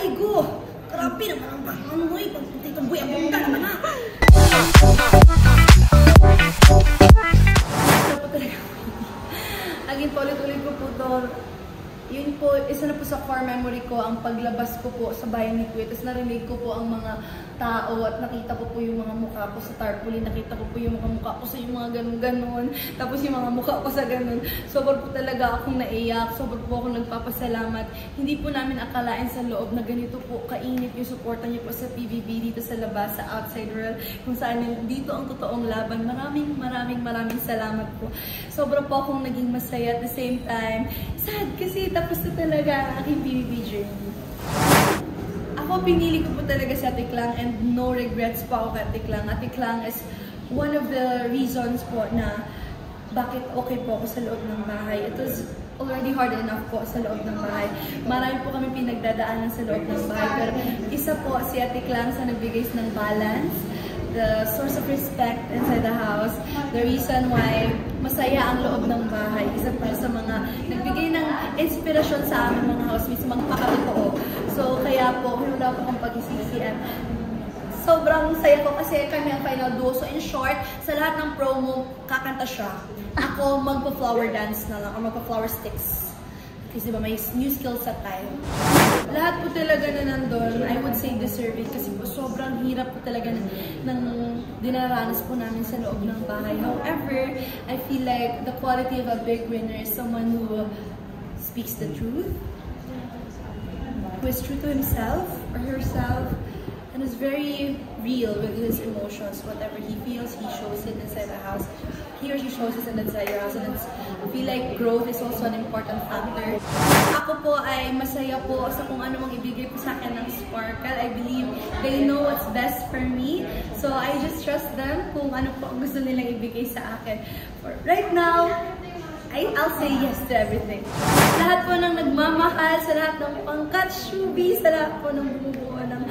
Ay, go! Grabe naman ang pangalan mo eh. Pag-titong buhay, ang bunda naman ha. Ito po talaga. Again po, ulit-ulit ko po to. Yun po, isa na po sa core memory ko, ang paglabas ko po sa bayan ni Kuya. Tapos narinig ko po ang mga tao at nakita ko po yung mga mukha ko sa tarpaulin. Nakita ko po yung mga mukha ko sa yung mga ganun-ganon. Tapos yung mga mukha ko sa ganun. Sobrang po talaga akong naiyak. Sobrang po akong nagpapasalamat. Hindi po namin akalain sa loob na ganito po kainit yung suporta niyo po sa PBB dito sa labas, sa outside world. Kung saan dito ang totoong laban. Maraming salamat po. Sobrang po akong naging masaya at the same time. Sad kasi tapos na talaga ang aking PBB journey. Ako, pinili ko po talaga si Ate Klang and no regrets po ako kay Ate Klang. Ate Klang is one of the reasons po na bakit okay po ako sa loob ng bahay. It was already hard enough po sa loob ng bahay. Marami po kami pinagdadaanan sa loob ng bahay. Pero isa po si Ate Klang sa nagbigay ng balance, the source of respect inside the house, the reason why masaya ang loob ng bahay. Isa pa sa mga nagbigay ng inspirasyon sa aming mga housemates, magpakatotoo. So, kaya po, wala po akong pag-isisian. Sobrang saya ko kasi kami ang final duo. So, in short, sa lahat ng promo, kakanta siya. Ako, magpa-flower dance na lang, o magpa-flower sticks. Kasi diba, may new skill set tayo. Lahat po talaga na nandun, I would say deserve it kasi po sobrang hirap po talaga ng dinaranas po namin sa loob ng bahay. However, I feel like the quality of a big winner is someone who speaks the truth, who is true to himself or herself, and is very real with his emotions. Whatever he feels, he shows it inside the house. He or she shows it inside your house, and I feel like growth is also an important factor. Ako po ay masaya po sa kung ano mang ibigay po sa akin ng Sparkle. I believe they know what's best for me. So I just trust them kung ano po ang gusto nilang ibigay sa akin. For right now, I'll say yes to everything. Lahat po ng nagmamahal, sa lahat ng pangkat, showbiz, sa lahat po ng bumubuo ng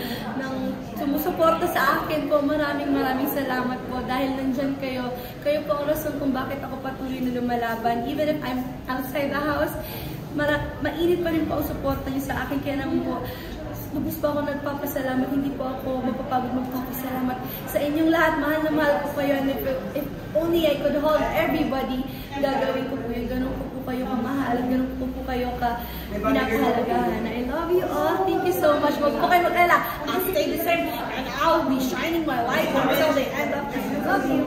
sumusuporta sa akin po, maraming salamat po dahil nandyan kayo. Kayo po ang rason kung bakit ako patuloy na lumalaban. Even if I'm outside the house, mainit pa rin po ang suporta niyo sa akin. Kaya naman po, lubos pa ako nagpapasalamat. Hindi po ako mapapagod magpapasalamat sa inyong lahat. Mahal na mahal po kayo. And if only I could hold everybody, gagawin ko po yun. Ganun po kayo kamahal. Ganun po kayo pinakahalagahan. I love you all. Thank you so much. Huwag po kayo mag-alala. I'll stay the same and I'll be shining my light until the end of this. I love you.